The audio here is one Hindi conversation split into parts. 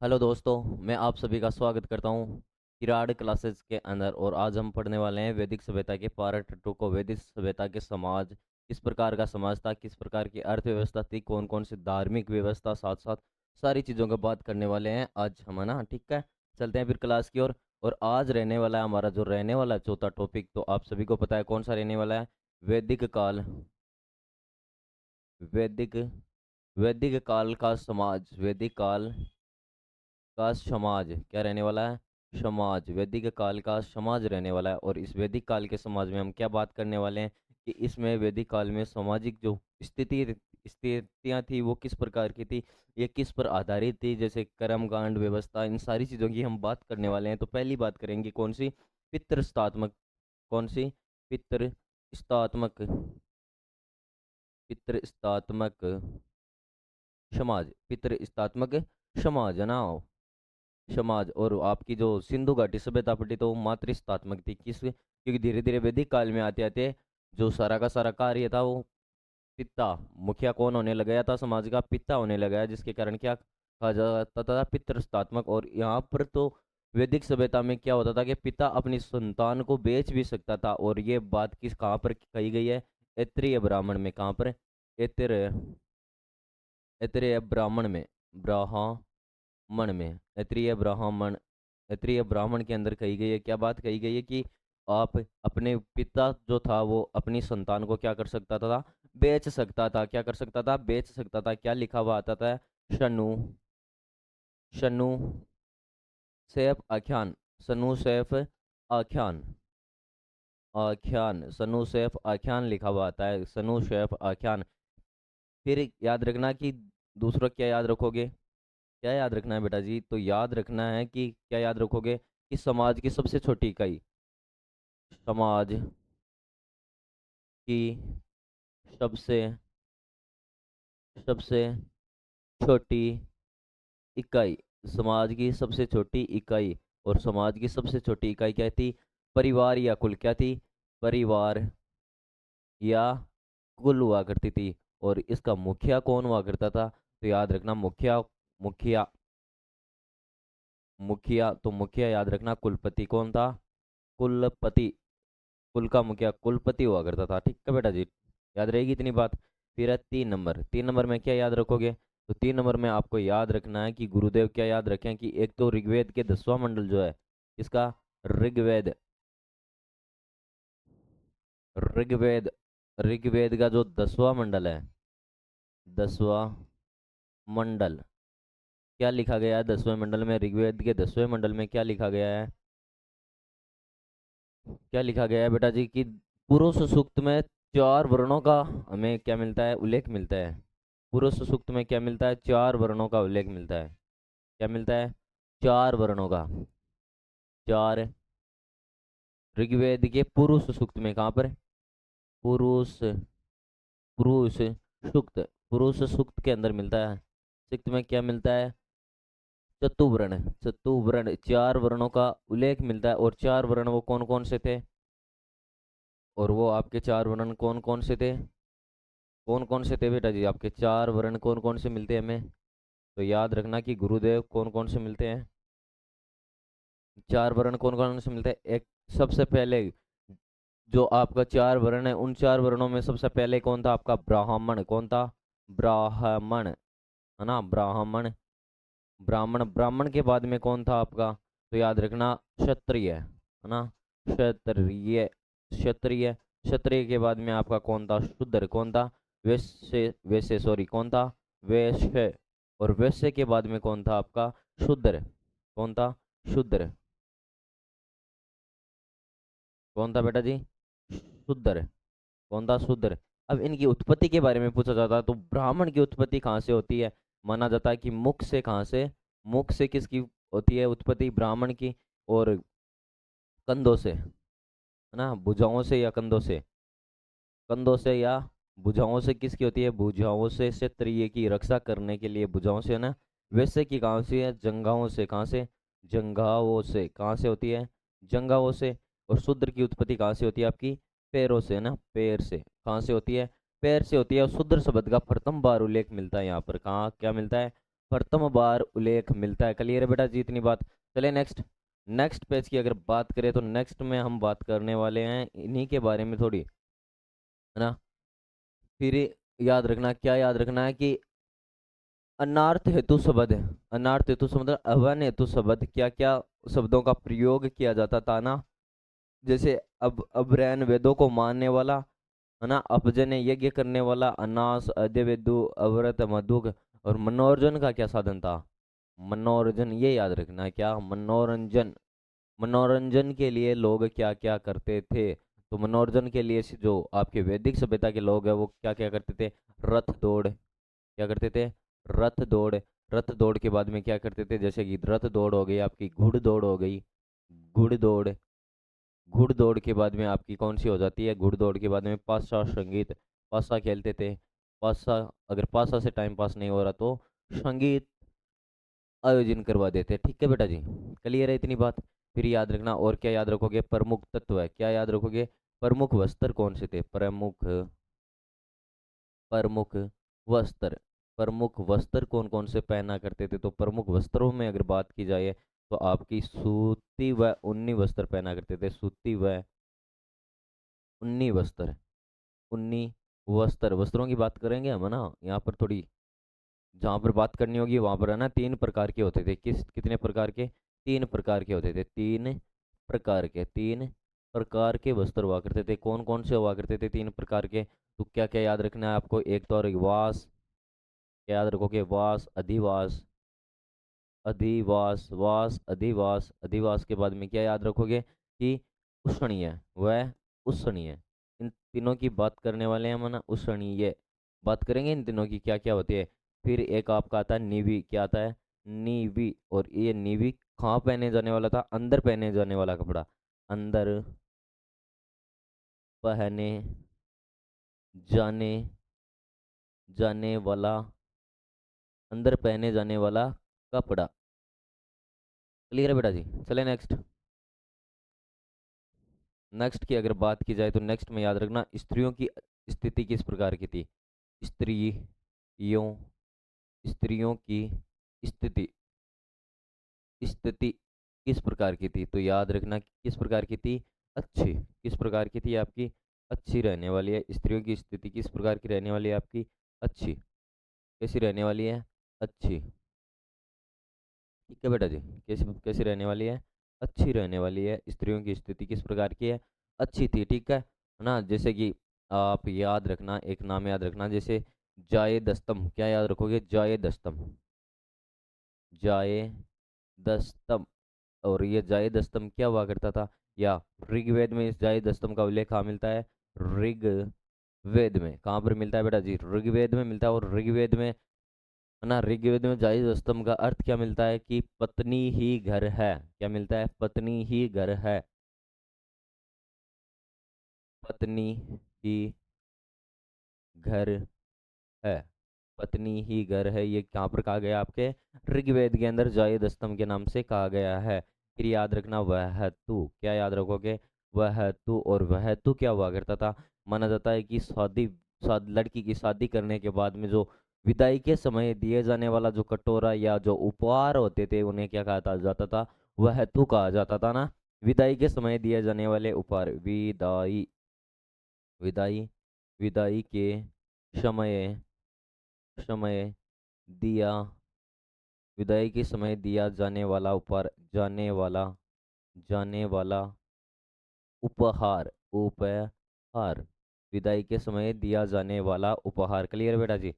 हेलो दोस्तों, मैं आप सभी का स्वागत करता हूँ किराड क्लासेस के अंदर। और आज हम पढ़ने वाले हैं वैदिक सभ्यता के पार्ट 2 को। वैदिक सभ्यता के समाज, किस प्रकार का समाज था, किस प्रकार की अर्थव्यवस्था थी, कौन कौन सी धार्मिक व्यवस्था, साथ साथ सारी चीज़ों का बात करने वाले हैं आज हम, है ना। ठीक है, चलते हैं फिर क्लास की ओर। और आज रहने वाला है हमारा जो रहने वाला है चौथा टॉपिक, तो आप सभी को पता है कौन सा रहने वाला है। वैदिक काल। वैदिक वैदिक काल का समाज। वैदिक काल का समाज क्या रहने वाला है। समाज, वैदिक काल का समाज रहने वाला है। और इस वैदिक काल के समाज में हम क्या बात करने वाले हैं कि इसमें वैदिक काल में सामाजिक जो स्थितियाँ थी वो किस प्रकार की थी, ये किस पर आधारित थी, जैसे कर्मकांड व्यवस्था, इन सारी चीज़ों की हम बात करने वाले हैं। तो पहली बात करेंगे कौन सी, पितृस्तात्मक। कौन सी, पितृस्तात्मक। पितृस्तात्मक समाज, पितृस्तात्मक समाज, है ना। समाज। और आपकी जो सिंधु घाटी सभ्यता पड़ी तो वो मातृस्तात्मक थी। किस, क्योंकि धीरे धीरे वैदिक काल में आते आते जो सारा का सारा कार्य था वो पिता, मुखिया कौन होने लगा था, समाज का पिता होने लगा है, जिसके कारण क्या कहा जाता था, पितृस्तात्मक। और यहाँ पर तो वैदिक सभ्यता में क्या होता था कि पिता अपनी संतान को बेच भी सकता था। और ये बात किस कहाँ पर कही गई है, ऐत्रेय ब्राह्मण में। कहाँ पर, ऐत्रेय, ऐत्रेय ब्राह्मण में, ब्राह्मण में, ऐत्रेय ब्राह्मण, क्षत्रिय ब्राह्मण के अंदर कही गई है। क्या बात कही गई है कि आप अपने पिता जो था वो अपनी संतान को क्या कर सकता था, बेच सकता था। क्या कर सकता था, बेच सकता था। क्या लिखा हुआ आता था, शनु, शनु सैफ आख्यान, सनु सैफ आख्यान, आख्यान, सनु सैफ आख्यान लिखा हुआ आता है, सनु सैफ आख्यान। फिर याद रखना कि दूसरा क्या याद रखोगे, क्या याद रखना है बेटा जी, तो याद रखना है कि क्या याद रखोगे कि समाज की सबसे छोटी इकाई, समाज की सबसे सबसे छोटी इकाई, समाज की सबसे छोटी इकाई। और समाज की सबसे छोटी इकाई क्या थी, परिवार या कुल। क्या थी, परिवार या कुल हुआ करती थी। और इसका मुखिया कौन हुआ करता था, तो याद रखना मुखिया, मुखिया, मुखिया, तो मुखिया याद रखना कुलपति कौन था, कुलपति। कुल का मुखिया कुलपति हुआ करता था। ठीक है बेटा जी, याद रहेगी इतनी बात। फिर है 3 नंबर। 3 नंबर में क्या याद रखोगे, तो 3 नंबर में आपको याद रखना है कि गुरुदेव क्या याद रखें कि एक तो ऋग्वेद के 10वां मंडल जो है, इसका, ऋग्वेद, ऋग्वेद, ऋग्वेद का जो 10वां मंडल है, 10वां मंडल, क्या लिखा गया है 10वें मंडल में, ऋग्वेद के 10वें मंडल में क्या लिखा गया है, क्या लिखा गया है बेटा जी कि पुरुष सूक्त में 4 वर्णों का हमें क्या मिलता है, उल्लेख मिलता है। पुरुष सूक्त में क्या मिलता है, 4 वर्णों का उल्लेख मिलता है। क्या मिलता है, 4 वर्णों का, चार। ऋग्वेद के पुरुष सूक्त में, कहाँ पर, पुरुष, पुरुष सूक्त, पुरुष सूक्त के अंदर मिलता है। सूक्त में क्या मिलता है, चतुवर्ण, चतुवर्ण, 4 वर्णों का उल्लेख मिलता है। और 4 वर्ण वो कौन कौन से थे, और वो आपके 4 वर्ण कौन कौन से थे, कौन कौन से थे बेटा जी, आपके 4 वर्ण कौन कौन से मिलते हैं हमें, तो याद रखना कि गुरुदेव कौन कौन से मिलते हैं, 4 वर्ण कौन कौन से मिलते हैं। एक, सबसे पहले जो आपका 4 वर्ण है, उन 4 वर्णों में सबसे पहले कौन था आपका, ब्राह्मण। कौन था, ब्राह्मण, है ना, ब्राह्मण, ब्राह्मण। ब्राह्मण के बाद में कौन था आपका, तो याद रखना क्षत्रिय, है ना, क्षत्रिय, क्षत्रिय। क्षत्रिय के बाद में आपका कौन था, शूद्र। कौन था, वैश्य, वैश्य सॉरी, कौन था, वैश्य। और वैश्य के बाद में कौन था आपका, शूद्र। कौन था, शूद्र। कौन था बेटा जी, शूद्र। कौन था, शूद्र। अब इनकी उत्पत्ति के बारे में पूछा जाता है तो ब्राह्मण की उत्पत्ति कहाँ से होती है, माना जाता है कि मुख से। कहाँ से, मुख से किसकी होती है उत्पत्ति, ब्राह्मण की। और कंधों से, है ना, भुजाओं से या कंधों से, कंधों से या भुजाओं से किसकी होती है, भुजाओं से, क्षत्रिय की रक्षा करने के लिए भुजाओं से, है ना। वैसे की कहाँ से है, जंघाओं से। कहाँ से, जंघाओं से। कहाँ से होती है, जंघाओं से। और शूद्र की उत्पत्ति कहाँ से होती है आपकी, पैरों से, है ना, पैर से। कहाँ से होती है, पैर से होती है। और शूद्र शब्द का प्रथम बार उल्लेख मिलता है यहाँ पर, कहाँ क्या मिलता है, प्रथम बार उल्लेख मिलता है। क्लियर है बेटा जी इतनी बात। चलिए नेक्स्ट, नेक्स्ट पेज की अगर बात करें तो नेक्स्ट में हम बात करने वाले हैं इन्हीं के बारे में थोड़ी, है ना। फिर याद रखना, क्या याद रखना है कि अनार्थ हेतु शब्द है, अनार्थ हेतु शब्द, अवन हेतु शब्द, क्या क्या शब्दों का प्रयोग किया जाता था ना। जैसे अब अब्रैन वेदों को मानने वाला, है ना, अपजन यज्ञ करने वाला, अनास अद्यवेदु अव्रत मधुक, और मनोरंजन का क्या साधन था, मनोरंजन, ये याद रखना है, क्या मनोरंजन, मनोरंजन के लिए लोग क्या क्या करते थे। तो मनोरंजन के लिए जो आपके वैदिक सभ्यता के लोग हैं वो क्या क्या करते थे, रथ दौड़, क्या करते थे, रथ दौड़, रथ दौड़ के बाद में क्या करते थे, जैसे कि रथ दौड़ हो गई आपकी, घुड़ दौड़ हो गई, घुड़ दौड़, घुड़ दौड़ के बाद में आपकी कौन सी हो जाती है, घुड़ दौड़ के बाद में पासा संगीत, पासा खेलते थे, पासा, अगर पासा से टाइम पास नहीं हो रहा तो संगीत आयोजन करवा देते। ठीक है बेटा जी, क्लियर है इतनी बात। फिर याद रखना, और क्या याद रखोगे, प्रमुख तत्व है, क्या याद रखोगे, प्रमुख वस्त्र कौन से थे, प्रमुख, प्रमुख वस्त्र, प्रमुख वस्त्र कौन कौन से पहना करते थे। तो प्रमुख वस्त्रों में अगर बात की जाए तो आपकी सूती व ऊनी वस्त्र पहना करते थे, सूती व ऊनी वस्त्र, ऊनी वस्त्र, वस्त्रों की बात करेंगे हम, है ना। यहाँ पर थोड़ी जहाँ पर बात करनी होगी वहाँ पर, है ना, तीन प्रकार के होते थे, किस कितने प्रकार के, तीन प्रकार के होते थे, तीन प्रकार के, तीन प्रकार के वस्त्र हुआ करते थे। कौन कौन से हुआ करते थे तीन प्रकार के, तो क्या क्या याद रखना है आपको, एक तो वास, क्या याद रखोगे, वास, अधिवास, अधिवास, वास, अधिवास, अधिवास के बाद में क्या याद रखोगे कि उष्णीय, वह उष्णीय, इन तीनों की बात करने वाले हैं हम, ना, उष्णीय बात करेंगे इन तीनों की क्या क्या होती है। फिर एक आपका आता है नीवी, क्या आता है, नीवी, और ये नीवी कहाँ पहने जाने वाला था, अंदर पहने जाने वाला कपड़ा, अंदर पहने जाने, जाने वाला, अंदर पहने जाने वाला कपड़ा। क्लियर है बेटा जी। चले नेक्स्ट, नेक्स्ट की अगर बात की जाए तो नेक्स्ट में याद रखना, स्त्रियों की स्थिति किस प्रकार की थी, स्त्रियों, स्त्रियों की स्थिति, स्थिति किस प्रकार की थी। तो याद रखना किस प्रकार की थी, अच्छी, किस प्रकार की थी आपकी, अच्छी रहने वाली है। स्त्रियों की स्थिति किस प्रकार की रहने वाली है आपकी, अच्छी, कैसी रहने वाली है, अच्छी। ठीक है बेटा जी, कैसी कैसी रहने वाली है, अच्छी रहने वाली है। स्त्रियों की स्थिति किस प्रकार की है, अच्छी थी। ठीक है ना। जैसे कि आप याद रखना, एक नाम याद रखना, जैसे जाये दस्तम, क्या याद रखोगे, जाये दस्तम, जाये दस्तम, और ये जाये दस्तम क्या हुआ करता था, या ऋग्वेद में इस जाये दस्तम का उल्लेख कहाँ मिलता है, ऋग्वेद में, कहाँ पर मिलता है बेटा जी, ऋग्वेद में मिलता है। और ऋग्वेद में, है ना, ऋग्वेद में जायज स्तंभ का अर्थ क्या मिलता है कि पत्नी ही घर है, क्या मिलता है, पत्नी ही घर है, पत्नी ही घर है, पत्नी ही घर है, ये कहाँ पर कहा गया आपके ऋग्वेद के अंदर जायद स्तंभ के नाम से कहा गया है। फिर याद रखना वह तू, क्या याद रखोगे, वह तू, और वह तू क्या हुआ करता था, माना जाता है कि शादी, लड़की की शादी करने के बाद में जो विदाई के समय दिए जाने वाला जो कटोरा या जो उपहार होते थे उन्हें क्या कहा जाता था, वह तू कहा जाता था ना। विदाई के समय दिए जाने वाले उपहार, विदाई, विदाई, विदाई के समय, समय दिया, विदाई के समय दिया जाने वाला उपहार, जाने वाला, जाने वाला उपहार, उपहार, विदाई के समय दिया जाने वाला उपहार। क्लियर बेटा जी।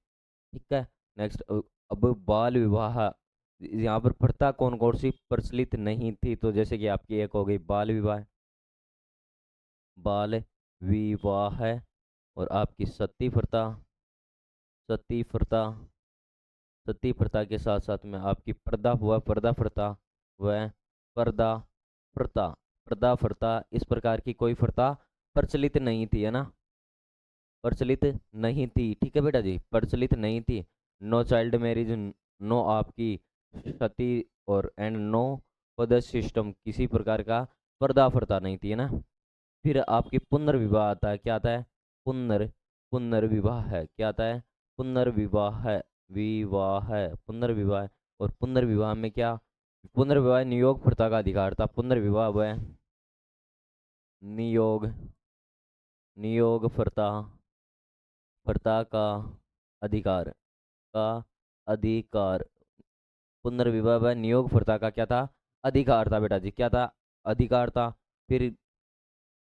ठीक है। नेक्स्ट, अब बाल विवाह, यहाँ पर प्रथा कौन कौन सी प्रचलित नहीं थी, तो जैसे कि आपकी एक हो गई बाल विवाह, बाल विवाह है, और आपकी सती प्रथा, सती प्रथा, सती प्रथा के साथ साथ में आपकी पर्दा हुआ, पर्दा प्रथा, वह पर्दा प्रथा, पर्दा प्रथा, इस प्रकार की कोई प्रथा प्रचलित नहीं थी, है ना, प्रचलित नहीं थी। ठीक है बेटा जी, प्रचलित नहीं थी। नो चाइल्ड मैरिज, नो आपकी सती, और एंड नो फर्दर सिस्टम, किसी प्रकार का पर्दा प्रथा नहीं थी, है ना। फिर आपकी पुनर्विवाह आता है, क्या आता है, पुनर्विवाह है, क्या आता है, पुनर्विवाह है, विवाह है, पुनर्विवाह है। और पुनर्विवाह में क्या, पुनर्विवाह नियोग प्रथा का अधिकार था, पुनर्विवाह वह नियोग, नियोग प्रथा, प्रथा का अधिकार, का अधिकार, पुनर्विवाह व नियोग प्रथा का क्या था, अधिकार था बेटा जी, क्या था, अधिकार था। फिर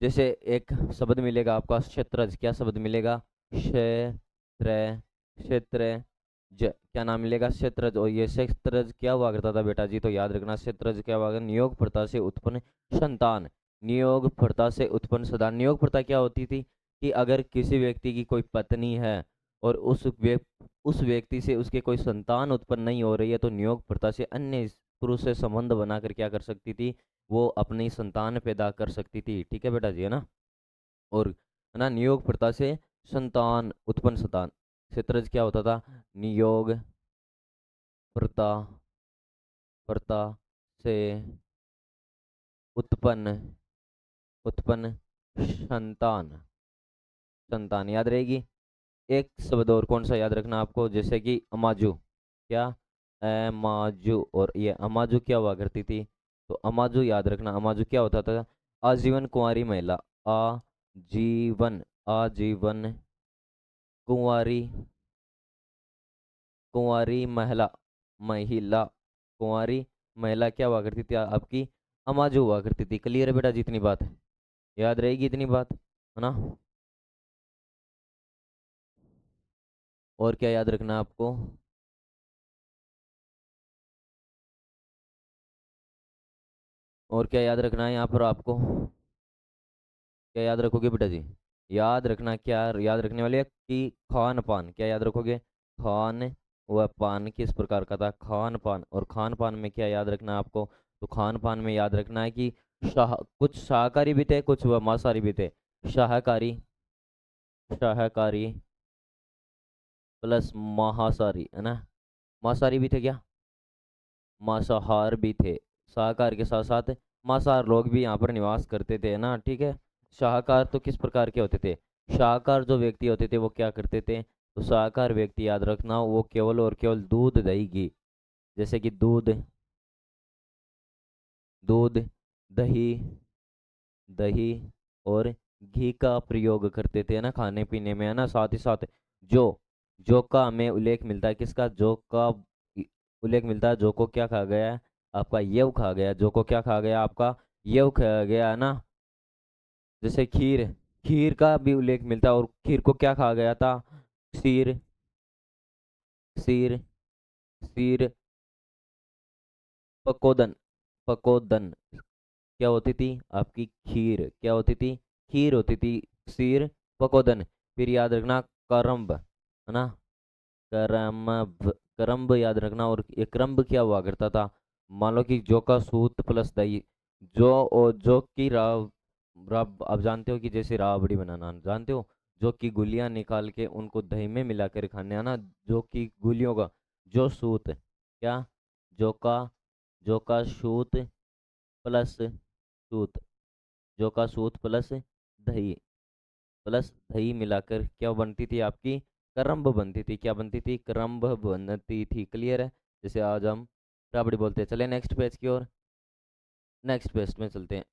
जैसे एक शब्द मिलेगा आपका क्षेत्रज, क्या शब्द मिलेगा, क्षेत्र, क्षेत्र ज, क्या नाम मिलेगा, क्षेत्रज। और ये क्षेत्रज क्या हुआ करता था बेटा जी, तो याद रखना क्षेत्रज क्या हुआ, नियोग प्रथा से उत्पन्न संतान, नियोग प्रथा से उत्पन्न संतान। नियोग प्रथा क्या होती थी कि अगर किसी व्यक्ति की कोई पत्नी है और उस व्यक्ति से उसके कोई संतान उत्पन्न नहीं हो रही है, तो नियोग प्रथा से अन्य पुरुष से संबंध बनाकर क्या कर सकती थी, वो अपनी संतान पैदा कर सकती थी। ठीक है बेटा जी, है ना। और है ना, नियोग प्रथा से संतान उत्पन्न संतान, क्षेत्रज क्या होता था, नियोग प्रथा, प्रथा से उत्पन्न, उत्पन्न संतान, संतान याद रहेगी। एक शब्द और कौन सा याद रखना आपको, जैसे कि अमाजू, क्या, अमाजू। और ये अमाजू क्या हुआ करती थी, तो अमाजू याद रखना, अमाजू क्या होता था, आजीवन कुंवारी महिला, आजीवन, आजीवन कुंवारी, कुंवारी महिला, महिला, कुंवारी महिला क्या हुआ करती थी आपकी, अमाजू हुआ करती थी। क्लियर है बेटा, जितनी बात है याद रहेगी, इतनी बात है ना। और क्या याद रखना है आपको, और क्या याद रखना है यहाँ पर आपको, क्या याद रखोगे बेटा जी, याद रखना, क्या याद रखने वाले कि खान पान, क्या याद रखोगे, खान व पान किस प्रकार का था, खान पान। और खान पान में क्या याद रखना है आपको, तो खान पान में याद रखना है कि कुछ शाकाहारी भी थे, कुछ व मांसाहारी भी थे, शाकाहारी, शाकाहारी प्लस मांसाहारी, है ना, मांसाहारी भी थे क्या, मांसाहार भी थे, शाकाहार के साथ साथ मांसाहार लोग भी यहाँ पर निवास करते थे, है ना। ठीक है, शाकाहार तो किस प्रकार के होते थे, शाकाहार जो व्यक्ति होते थे वो क्या करते थे, तो शाकाहार व्यक्ति याद रखना वो केवल और केवल दूध दही घी, जैसे कि दूध, दूध, दही, दही और घी का प्रयोग करते थे ना खाने पीने में, है ना। साथ ही साथ जो, जो का हमें उल्लेख मिलता है, किसका, जो का उल्लेख मिलता है, जो को क्या खा गया है आपका, यव खा गया, जो को क्या खा गया आपका, यव खा गया, है ना। जैसे खीर, खीर का भी उल्लेख मिलता है, और खीर को क्या खा गया था, क्षीर, क्षीर, क्षीर, पकोदन, पकोदन क्या होती थी आपकी, खीर क्या होती थी, खीर होती थी, क्षीर, पकोदन। फिर याद रखना करम्ब, है ना, करम्ब, करम्ब याद रखना। और ये करम्ब क्या हुआ करता था, मान लो कि जो का सूत प्लस दही, जो और जो की राव, राब आप जानते हो कि जैसे राबड़ी बनाना जानते हो, जो की गुलियां निकाल के उनको दही में मिलाकर खाने, है ना, जो की गुलियों का, जो सूत, क्या, जो का, जो का सूत प्लस सूत, जो का सूत प्लस दही, प्लस दही मिलाकर क्या बनती थी आपकी, करम्ब बनती थी, क्या बनती थी, करम्ब बनती थी। क्लियर है, जैसे आज हम राबड़ी बोलते हैं। चले नेक्स्ट पेज की ओर, नेक्स्ट पेज में चलते हैं।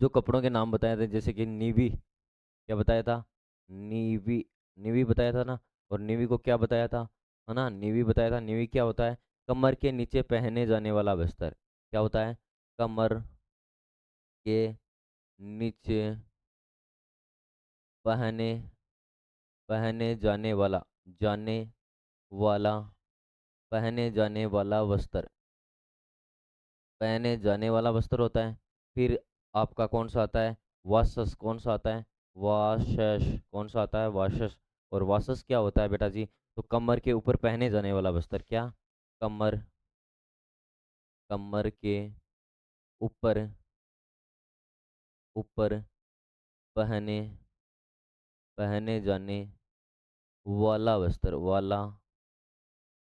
जो कपड़ों के नाम बताए थे, जैसे कि नीवी, क्या बताया था, नीवी, नीवी बताया था ना। और नीवी को क्या बताया था, है ना, नीवी बताया था। नीवी क्या होता है, कमर के नीचे पहने जाने वाला बस्तर, क्या होता है, कमर के नीचे पहने, पहने जाने वाला, जाने वाला, पहने जाने वाला वस्त्र, पहने जाने वाला वस्त्र होता है। फिर आपका कौन सा आता है, वासस, कौन सा आता है, वाशस, कौन सा आता है, वाशस। और वासस क्या होता है बेटा जी, तो कमर के ऊपर पहने जाने वाला वस्त्र, क्या, कमर, कमर के ऊपर, ऊपर पहने, पहने जाने वाला वस्त्र, वाला,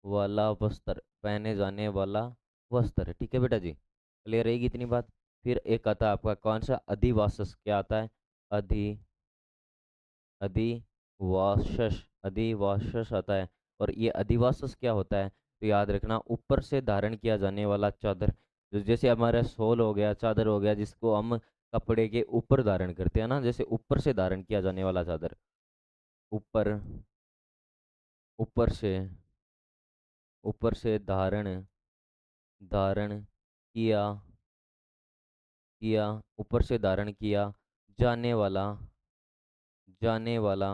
वाला वस्त्र, पहने जाने वाला वस्त्र। ठीक है बेटा जी, क्लियर रहेगी इतनी बात। फिर एक आता है आपका कौन सा, अधिवासस, क्या आता है, अधिवासस, अधिवासस, अधिवासस आता है। और ये अधिवासस क्या होता है, तो याद रखना ऊपर से धारण किया जाने वाला चादर, जो जैसे हमारा शॉल हो गया, चादर हो गया, जिसको हम कपड़े के ऊपर धारण करते हैं ना, जैसे ऊपर से धारण किया जाने वाला चादर, ऊपर, ऊपर से, ऊपर से धारण, धारण किया, किया, ऊपर से धारण किया जाने वाला, जाने वाला,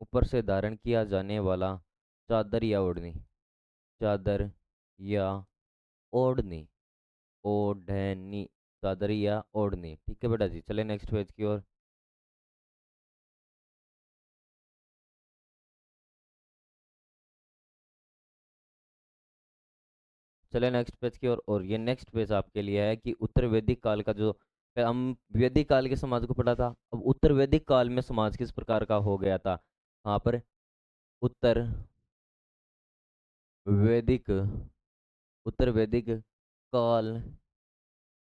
ऊपर से धारण किया जाने वाला चादर या ओढ़नी, चादर या ओढ़नी, ओढ़नी, चादर या ओढ़नी। ठीक है बेटा जी, चले नेक्स्ट पेज की ओर। चले नेक्स्ट पेज की ओर। और ये नेक्स्ट पेज आपके लिए है कि उत्तर वैदिक काल का जो, हम वैदिक काल के समाज को पढ़ा था, अब उत्तर वैदिक काल में समाज किस प्रकार का हो गया था। वहाँ पर उत्तर वैदिक, उत्तर वैदिक काल,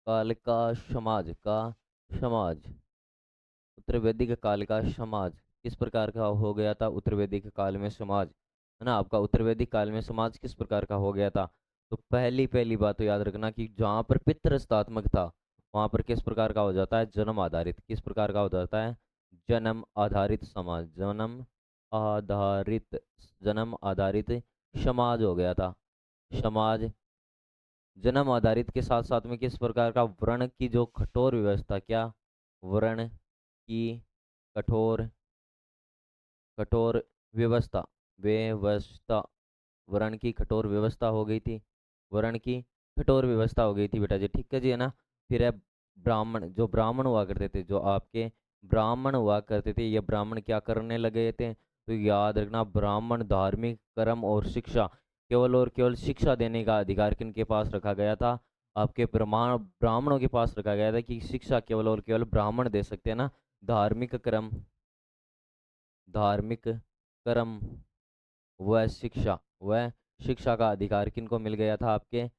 काल का समाज, का समाज, उत्तर वैदिक काल का समाज किस प्रकार का हो गया था। उत्तर वैदिक काल में समाज, है ना आपका, उत्तर वैदिक काल में समाज किस प्रकार का हो गया था। तो पहली पहली बात तो याद रखना कि जहाँ पर पितृसत्तात्मक था, वहाँ पर किस प्रकार का हो जाता है, जन्म आधारित, किस प्रकार का हो जाता है, जन्म आधारित समाज, जन्म आधारित, जन्म आधारित समाज हो गया था। समाज जन्म आधारित के साथ साथ में किस प्रकार का, वर्ण की जो कठोर व्यवस्था, क्या, वर्ण की कठोर, कठोर व्यवस्था, व्यवस्था, वर्ण की कठोर व्यवस्था हो गई थी, वर्ण की कठोर व्यवस्था हो गई थी बेटा जी। ठीक है जी, है ना। फिर है ब्राह्मण, जो ब्राह्मण हुआ करते थे, जो आपके ब्राह्मण हुआ करते थे, ये ब्राह्मण क्या करने लगे थे, तो याद रखना ब्राह्मण धार्मिक कर्म और शिक्षा, केवल और केवल शिक्षा देने का अधिकार किनके पास रखा गया था, आपके प्रमाण ब्राह्मणों के पास रखा गया था कि शिक्षा केवल और केवल ब्राह्मण दे सकते हैं ना। धार्मिक कर्म, धार्मिक कर्म व शिक्षा, वह शिक्षा का अधिकार किनको मिल गया था, आपके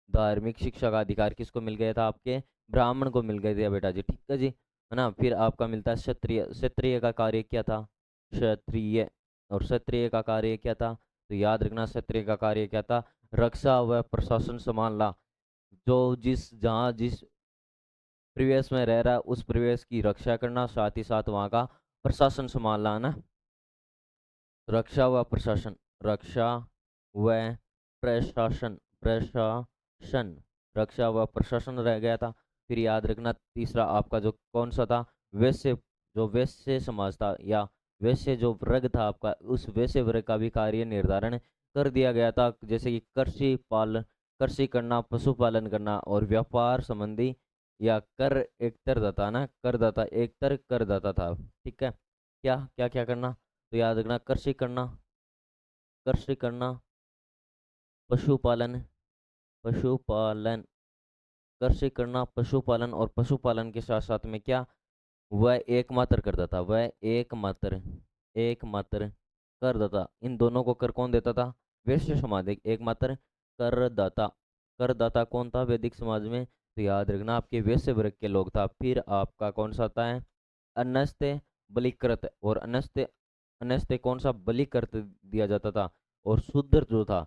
धार्मिक शिक्षा का अधिकार किसको मिल गया था, आपके ब्राह्मण को मिल गया था बेटा जी। ठीक है जी, है ना। फिर आपका मिलता है क्षत्रिय, क्षत्रिय का कार्य क्या था, क्षत्रिय, और क्षत्रिय का कार्य क्या था, तो याद रखना क्षत्रिय का कार्य क्या था, रक्षा व प्रशासन संभालना, जो जिस जहाँ जिस परिवेश में रह रहा है उस परिवेश की रक्षा करना, साथ ही साथ वहाँ का प्रशासन संभालना, है ना। रक्षा व प्रशासन, रक्षा व प्रशासन, प्रशासन, रक्षा व प्रशासन रह गया था। फिर याद रखना तीसरा आपका जो कौन सा था, वैश्य, जो वैश्य समाज था या वैश्य जो वर्ग था आपका, उस वैश्य वर्ग का भी कार्य निर्धारण कर दिया गया था, जैसे कि कृषि पालन, कृषि करना, पशुपालन करना और व्यापार संबंधी, या कर एक तरदाता ना, करदाता एक तर करदाता था। ठीक है, क्या क्या क्या करना, तो याद रखना कृषि करना, कृषि करना, पशुपालन, पशुपालन, कृषि करना, पशुपालन, और पशुपालन के साथ साथ में क्या, वह एकमात्र करता था, वह एकमात्र, एकमात्र करदाता, इन दोनों को कर कौन देता था, वैश्य समाज, एकमात्र करदाता, करदाता कौन था वैदिक समाज में, तो याद रखना आपके वैश्य वर्ग के लोग था। फिर आपका कौन सा आता है, अनस्ते बलिकृत, और अनस्ते, अनस्ते कौन सा, बलिकृत दिया जाता था। और शूद्र जो था,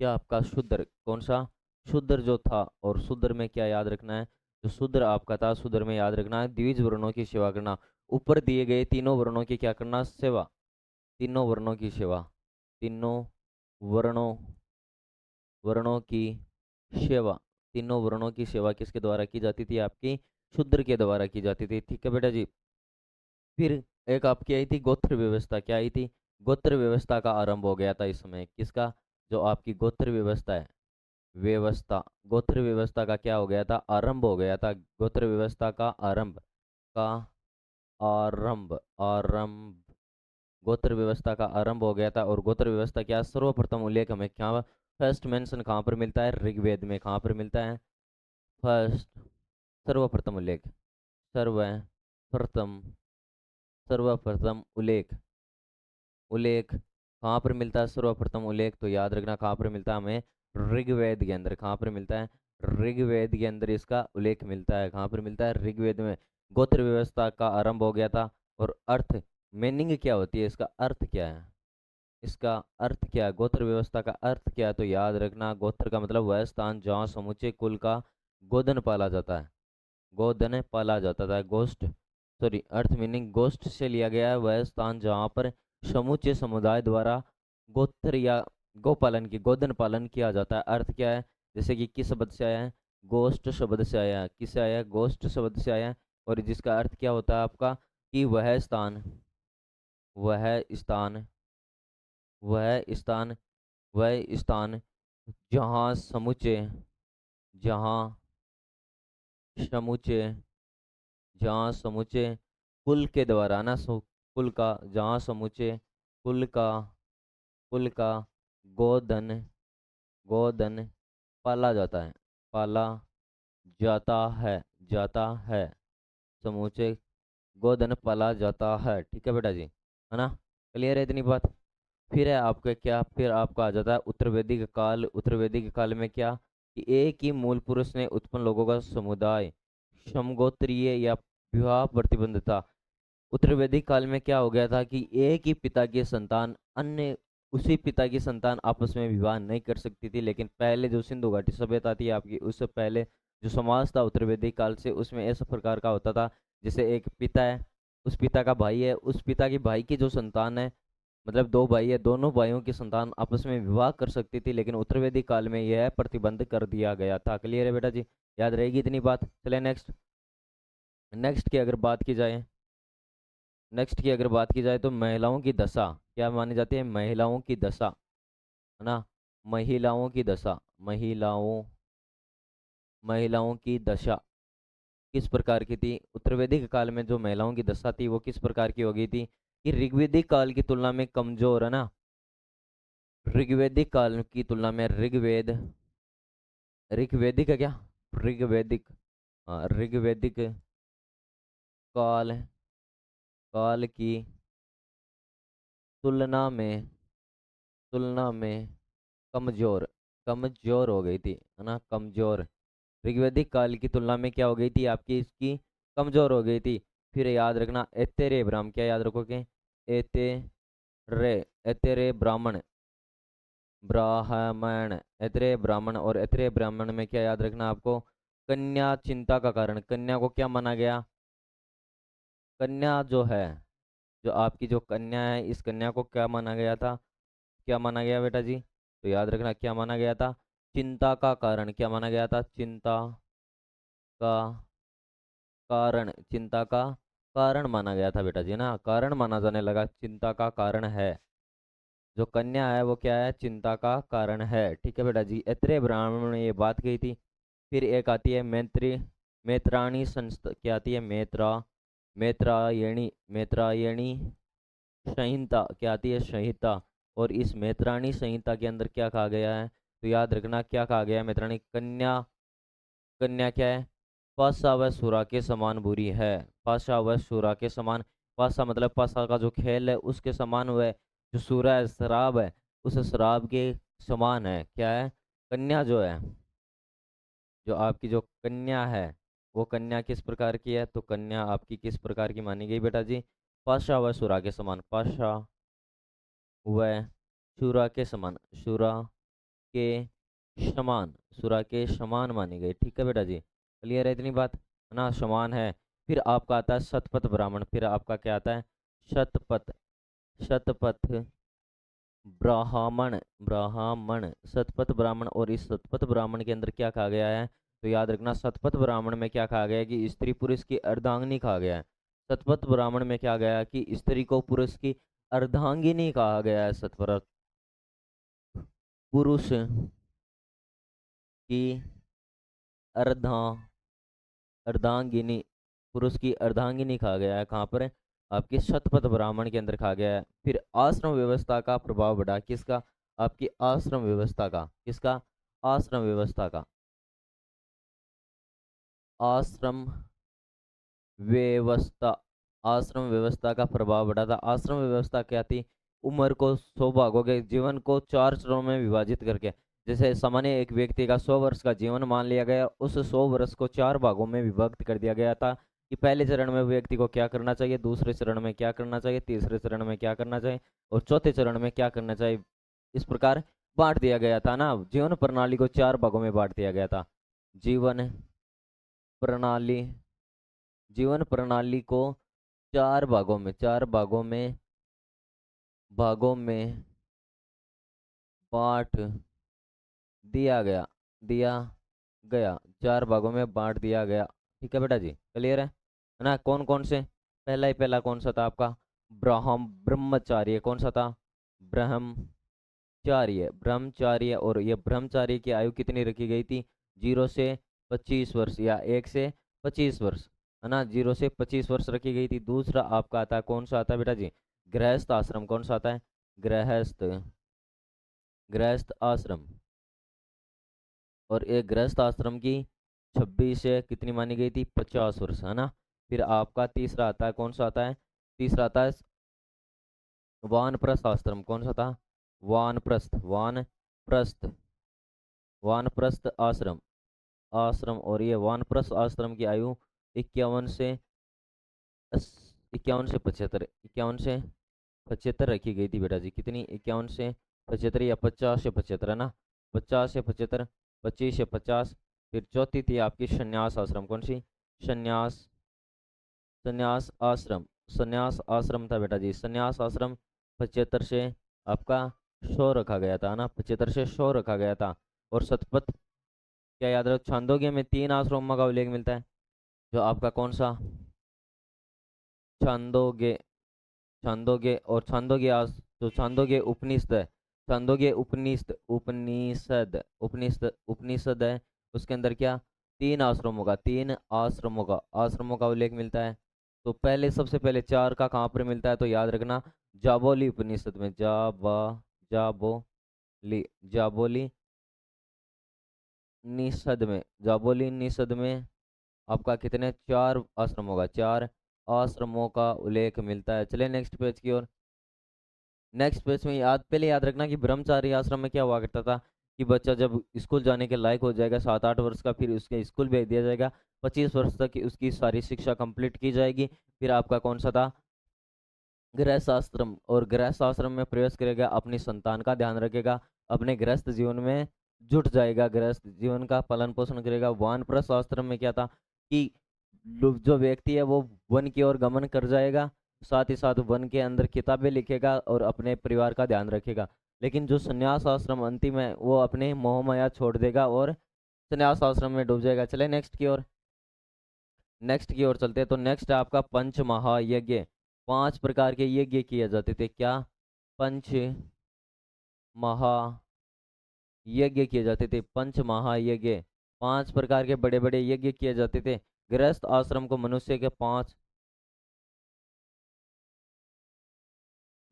क्या आपका शूद्र कौन सा, शूद्र जो था, और शूद्र में क्या याद रखना है, जो शूद्र आपका था, शूद्र में याद रखना है द्विज वर्णों की सेवा करना, ऊपर दिए गए तीनों वर्णों की क्या करना, सेवा, तीनों वर्णों की सेवा, तीनों वर्णों, वर्णों की सेवा, तीनों वर्णों की सेवा किसके द्वारा की जाती थी, आपकी शूद्र के द्वारा की जाती थी। ठीक है बेटा जी। फिर एक आपकी आई थी गोत्र व्यवस्था, क्या आई थी, गोत्र व्यवस्था का आरंभ हो गया था इस समय, किसका, जो आपकी गोत्र व्यवस्था है, व्यवस्था, गोत्र व्यवस्था का क्या हो गया था, आरंभ हो गया था, गोत्र व्यवस्था का आरंभ, का आरंभ, आरंभ, गोत्र व्यवस्था का आरंभ हो गया था। और गोत्र व्यवस्था क्या, सर्वप्रथम उल्लेख हमें क्या, फर्स्ट मेंशन कहाँ पर मिलता है, ऋग्वेद में, कहाँ पर मिलता है, फर्स्ट, सर्वप्रथम उल्लेख, सर्वप्रथम, सर्वप्रथम उल्लेख, उल्लेख कहाँ पर मिलता है, सर्वप्रथम उल्लेख, तो याद रखना कहाँ पर मिलता है हमें, ऋग्वेद के अंदर, कहाँ पर मिलता है, ऋग्वेद के अंदर इसका उल्लेख मिलता है, कहाँ पर मिलता है, ऋग्वेद में। गोत्र व्यवस्था का आरंभ हो गया था, और अर्थ, मीनिंग क्या होती है, इसका अर्थ क्या है, इसका अर्थ क्या है, गोत्र व्यवस्था का अर्थ क्या है, तो याद रखना गोत्र का मतलब वह स्थान जहाँ समूचे कुल का गोधन पाला जाता है, गोधन पाला जाता था, गोष्ठ, सॉरी अर्थ मीनिंग गोष्ठ से लिया गया है, वह स्थान जहाँ पर समूचे समुदाय द्वारा गोत्र या गोपालन की गोधन पालन किया जाता है। अर्थ क्या है, जैसे कि किस शब्द से आया है, गोष्ठ शब्द से आया है, किससे आया है, गोष्ठ शब्द से आया है, और जिसका अर्थ क्या होता है आपका, कि वह स्थान वह स्थान वह स्थान जहाँ समुचे जहाँ समुचे जहाँ समूचे कुल के द्वारा ना कुल का, जहाँ समूचे कुल का कुल का गोधन गोधन पाला जाता है, पाला जाता है जाता है समूचे गोधन पाला जाता है। ठीक है बेटा जी, है ना, क्लियर है इतनी बात। फिर है आपका क्या, फिर आपका आ जाता है उत्तर वैदिक काल। उत्तर वैदिक काल में क्या, कि एक ही मूल पुरुष ने उत्पन्न लोगों का समुदाय समगोत्रीय या विवाह प्रतिबंध था। उत्तर वैदिक काल में क्या हो गया था कि एक ही पिता की संतान अन्य उसी पिता की संतान आपस में विवाह नहीं कर सकती थी, लेकिन पहले जो सिंधु घाटी सभ्यता थी आपकी, उससे पहले जो समाज था उत्तर वैदिक काल से, उसमें ऐसा प्रकार का होता था, जैसे एक पिता है, उस पिता का भाई है, उस पिता की भाई की जो संतान है, मतलब दो भाई है, दोनों भाइयों की संतान आपस में विवाह कर सकती थी, लेकिन उत्तर वैदिक काल में यह प्रतिबंध कर दिया गया था। क्लियर है बेटा जी, याद रहेगी इतनी बात। चले नेक्स्ट, नेक्स्ट की अगर बात की जाए, तो महिलाओं की दशा क्या मानी जाती है, महिलाओं की दशा, है ना, महिलाओं की दशा, महिलाओं की दशा किस प्रकार की थी। उत्तर वैदिक काल में जो महिलाओं की दशा थी वो किस प्रकार की हो गई थी, कि ऋग्वैदिक काल की तुलना में कमजोर, है ना, ऋग्वैदिक काल की तुलना में ऋग्वैदिक है क्या, ऋग्वैदिक, हाँ ऋग्वैदिक काल काल की तुलना में कमजोर कमजोर हो गई थी, है ना, कमजोर, ऋग्वैदिक काल की तुलना में क्या हो गई थी आपकी, इसकी कमजोर हो गई थी। फिर याद रखना एतेरे ब्राह्मण, क्या याद रखोगे, एते रे एतेरे ब्राह्मण, ब्राह्मण, एतरे ब्राह्मण, और एतरे ब्राह्मण में क्या याद रखना आपको, कन्या चिंता का कारण, कन्या को क्या माना गया, कन्या जो है, जो आपकी जो कन्या है, इस कन्या को क्या माना गया था, क्या माना गया बेटा जी, तो याद रखना क्या माना गया था, चिंता का कारण, क्या माना गया था, का चिंता का कारण माना गया था बेटा जी ना, कारण माना जाने लगा, चिंता का कारण है, जो कन्या है वो क्या है, चिंता का कारण है। ठीक है बेटा जी, इतने ब्राह्मण ने ये बात कही थी। फिर एक आती है मैत्राणी संस्था, क्या आती है, मैत्रायणी संहिता, क्या आती है, संहिता। और इस मैत्राणी संहिता के अंदर क्या कहा गया है, तो याद रखना क्या कहा गया है, मैत्राणी, कन्या, कन्या क्या है, पासा व सुरा के समान बुरी है, पासा व सुरा के समान, पासा मतलब पासा का जो खेल है उसके समान, वह जो सूरा है, शराब है, उस शराब के समान है, क्या है, कन्या जो है, जो आपकी जो कन्या है, वो कन्या किस प्रकार की है, तो कन्या आपकी किस प्रकार की मानी गई बेटा जी, पाशा व सुरा के समान, पाशा व सुरा के समान, सुरा के समान, सुरा के समान मानी गई। ठीक है बेटा जी, क्लियर है इतनी बात, है ना, समान है। फिर आपका आता है शतपथ ब्राह्मण, फिर आपका क्या आता है, शतपथ, शतपथ ब्राह्मण, शतपथ ब्राह्मण। और इस शतपथ ब्राह्मण के अंदर क्या कहा गया है, तो याद रखना शतपथ ब्राह्मण में क्या कहा गया है, कि स्त्री पुरुष की अर्धांगिनी कहा गया है। शतपथ ब्राह्मण में क्या गया है, कि स्त्री को पुरुष की अर्धांगिनी कहा गया है, शतपथ पुरुष की अर्धा अर्धांगिनी, पुरुष की अर्धांगिनी कहा गया है, कहाँ पर है, आपके शतपथ ब्राह्मण के अंदर कहा गया है। फिर आश्रम व्यवस्था का प्रभाव बढ़ा, किसका, आपकी आश्रम व्यवस्था का, किसका, आश्रम व्यवस्था का, आश्रम व्यवस्था, आश्रम व्यवस्था का प्रभाव बढ़ा था। आश्रम व्यवस्था क्या थी, उम्र को 100 भागों के जीवन को 4 चरणों में विभाजित करके, जैसे सामान्य एक व्यक्ति का 100 वर्ष का जीवन मान लिया गया, उस 100 वर्ष को 4 भागों में विभक्त कर दिया गया था, कि पहले चरण में व्यक्ति को क्या करना चाहिए, दूसरे चरण में क्या करना चाहिए, तीसरे चरण में क्या करना चाहिए और चौथे चरण में क्या करना चाहिए। इस प्रकार बांट दिया गया था ना। जीवन प्रणाली को 4 भागों में बांट दिया गया था। जीवन प्रणाली, जीवन प्रणाली को 4 भागों में, 4 भागों में बांट दिया गया 4 भागों में बांट दिया गया। ठीक है बेटा जी, क्लियर है ना। कौन कौन से, पहला कौन सा था आपका, ब्रह्मचार्य। कौन सा था, ब्रह्मचार्य। और ये ब्रह्मचार्य की आयु कितनी रखी गई थी, 0 से 25 वर्ष या 1 से 25 वर्ष, है ना। 0 से 25 वर्ष रखी गई थी। दूसरा आपका आता है, कौन सा आता है बेटा जी, गृहस्थ आश्रम। कौन सा आता है, गृहस्थ आश्रम। और एक गृहस्थ आश्रम की 26 से कितनी मानी गई थी, 50 वर्ष, है ना। फिर आपका तीसरा आता है, कौन सा आता है, तीसरा आता है वानप्रस्थ आश्रम। कौन सा था, वानप्रस्थ आश्रम। और ये वानप्रस्थ आश्रम की आयु 51 से 75 रखी गई थी बेटा जी। कितनी, 51 से 75 या 50 से 75, है ना। 50 से 75, 25 से 50। फिर चौथी थी आपकी संन्यास आश्रम। कौन सी, संन्यास संन्यास आश्रम। संन्यास आश्रम था बेटा जी। संन्यास आश्रम 75 से आपका 100 रखा गया था, है ना। 75 से 100 रखा गया था। और शतपथ, क्या याद रखो, छांदोग्य में 3 आश्रमों का उल्लेख मिलता है। जो आपका कौन सा, छांदोग्य, और जो छांदोग्य उपनिषद है, छांदोग्य उपनिषद है। उसके अंदर क्या, 3 आश्रमों का उल्लेख मिलता है। तो पहले, सबसे पहले 4 का कहाँ पर मिलता है, तो याद रखना, जाबोली उपनिषद में। जाबोली निषद में आपका कितने, 4 आश्रमों का, 4 आश्रमों का उल्लेख मिलता है। चलिए नेक्स्ट पेज की ओर। नेक्स्ट पेज में पहले याद रखना कि ब्रह्मचारी आश्रम में क्या हुआ करता था, कि बच्चा जब स्कूल जाने के लायक हो जाएगा 7-8 वर्ष का, फिर उसके स्कूल भेज दिया जाएगा। 25 वर्ष तक उसकी सारी शिक्षा कंप्लीट की जाएगी। फिर आपका कौन सा था, गृहस्थ आश्रम। और गृहस्थ आश्रम में प्रवेश करेगा, अपनी संतान का ध्यान रखेगा, अपने गृहस्थ जीवन में जुट जाएगा, गृहस्थ जीवन का पालन पोषण करेगा। वानप्रस्थ आश्रम में क्या था, कि जो व्यक्ति है वो वन की ओर गमन कर जाएगा, साथ ही साथ वन के अंदर किताबें लिखेगा और अपने परिवार का ध्यान रखेगा। लेकिन जो संन्यास आश्रम अंतिम है, वो अपने मोह माया छोड़ देगा और संन्यास आश्रम में डूब जाएगा। चले नेक्स्ट की ओर चलते हैं। तो नेक्स्ट है आपका पंच महायज्ञ। 5 प्रकार के यज्ञ किए जाते थे। क्या, पंच महायज्ञ किए जाते थे, पंच महायज्ञ। 5 प्रकार के बड़े बड़े यज्ञ किए जाते थे। गृहस्थ आश्रम को मनुष्य के 5,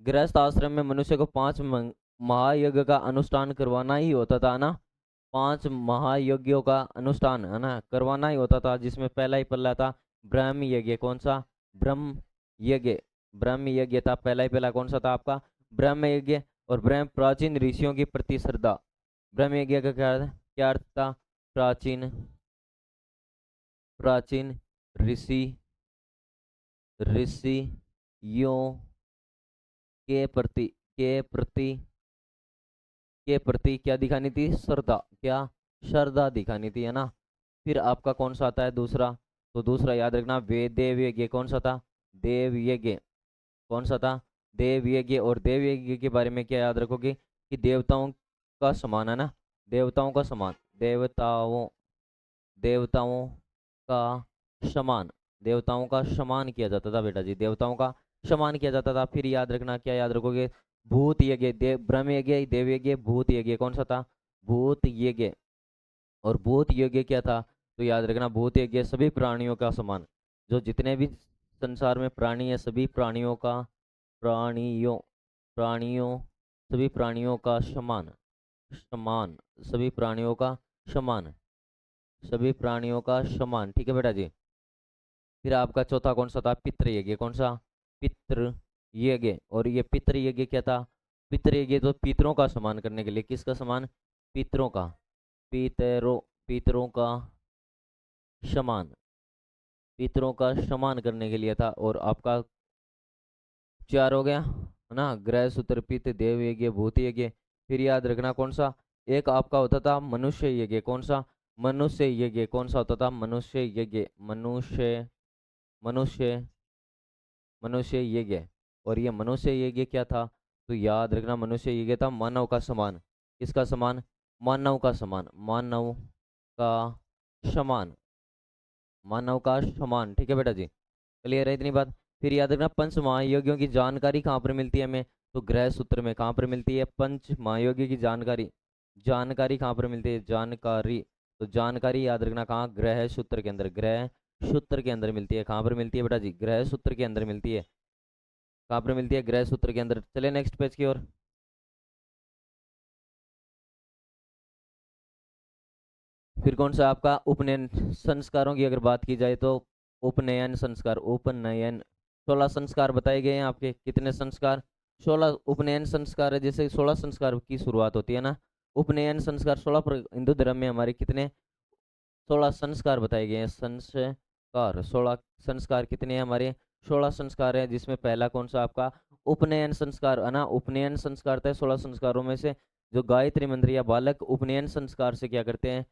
गृहस्थ आश्रम में मनुष्य को 5 महायज्ञ का अनुष्ठान करवाना ही होता था ना। 5 महायज्ञों का अनुष्ठान, है ना, करवाना ही होता था। जिसमें पहला था ब्रह्म यज्ञ। कौन सा, ब्रह्म यज्ञ। ब्रह्म यज्ञ था पहला कौन सा था आपका, ब्रह्म यज्ञ। और ब्रह्म, प्राचीन ऋषियों की प्रति श्रद्धा। ब्रह्म यज्ञ का क्या अर्थ था, प्राचीन प्राचीन ऋषि ऋषियों के प्रति के प्रति के प्रति क्या दिखानी थी, श्रद्धा। क्या, श्रद्धा दिखानी थी, है ना। फिर आपका कौन सा आता है दूसरा, तो दूसरा याद रखना देव यज्ञ। कौन सा था, देव यज्ञ। कौन सा था, देव यज्ञ। और देव यज्ञ के बारे में क्या याद रखोगे, कि देवताओं का समान, है ना, देवताओं का समान, देवताओं का समान, देवताओं का सम्मान किया जाता था बेटा जी, देवताओं का सम्मान किया जाता था। फिर याद रखना, क्या याद रखोगे, भूत यज्ञ। ब्रह्म यज्ञ, देव यज्ञ, भूत यज्ञ। कौन सा था, भूत यज्ञ। और भूत यज्ञ क्या था, तो याद रखना, भूत यज्ञ सभी प्राणियों का सम्मान। जो जितने भी संसार में प्राणी है, सभी प्राणियों का, प्राणियों प्राणियों सभी प्राणियों का सम्मान, सभी प्राणियों का सम्मान, सभी प्राणियों का सम्मान। ठीक है बेटा जी। फिर आपका चौथा कौन सा था, पितृ यज्ञ। कौन सा, पितृ यज्ञ। और ये पितृ यज्ञ क्या था, पितृ यज्ञ तो पितरों का सम्मान करने के लिए। किसका सम्मान, पितरों का, पितरों का सम्मान, पितरों का सम्मान करने के लिए था। और आपका 4 हो गया है ना, ग्रह सूत्र, पित, देव यज्ञ, भूत यज्ञ। फिर याद रखना कौन सा एक आपका होता था, मनुष्य यज्ञ। कौन सा? मनुष्य यज्ञ। कौन सा होता था? मनुष्य यज्ञ। मनुष्य, मनुष्य, मनुष्य यज्ञ। और ये मनुष्य यज्ञ क्या था? तो याद रखना मनुष्य यज्ञ था मानव का समान। किसका समान? मानव का समान। मानव का समान। मानव का समान। ठीक है बेटा जी, क्लियर है इतनी बात? फिर याद रखना पंच महायज्ञों की जानकारी कहाँ पर मिलती है हमें? तो गृह सूत्र में। कहाँ पर मिलती है पंच महायज्ञ की जानकारी? जानकारी कहाँ पर मिलती है? जानकारी। तो जानकारी याद रखना कहाँ? गृह सूत्र के अंदर। गृह सूत्र के अंदर मिलती है। कहाँ पर मिलती है बेटा जी? गृह सूत्र के अंदर मिलती है। कहाँ पर मिलती है? गृह सूत्र के अंदर। चले नेक्स्ट पेज की ओर। फिर कौन सा आपका उपनयन संस्कारों की अगर बात की जाए तो उपनयन संस्कार। उपनयन 16 संस्कार बताए गए हैं आपके। कितने संस्कार? 16 उपनयन संस्कार है। जैसे 16 संस्कार की शुरुआत होती है ना, उपनयन संस्कार 16 पर हिंदू धर्म में हमारे कितने? 16 संस्कार बताए गए हैं। संस्कार 16 संस्कार कितने हैं हमारे? 16 संस्कार है, जिसमें पहला कौन सा आपका? उपनयन संस्कार है ना। उपनयन संस्कार था 16 संस्कारों में से। जो गायत्री मंत्र या बालक उपनयन संस्कार से क्या करते हैं?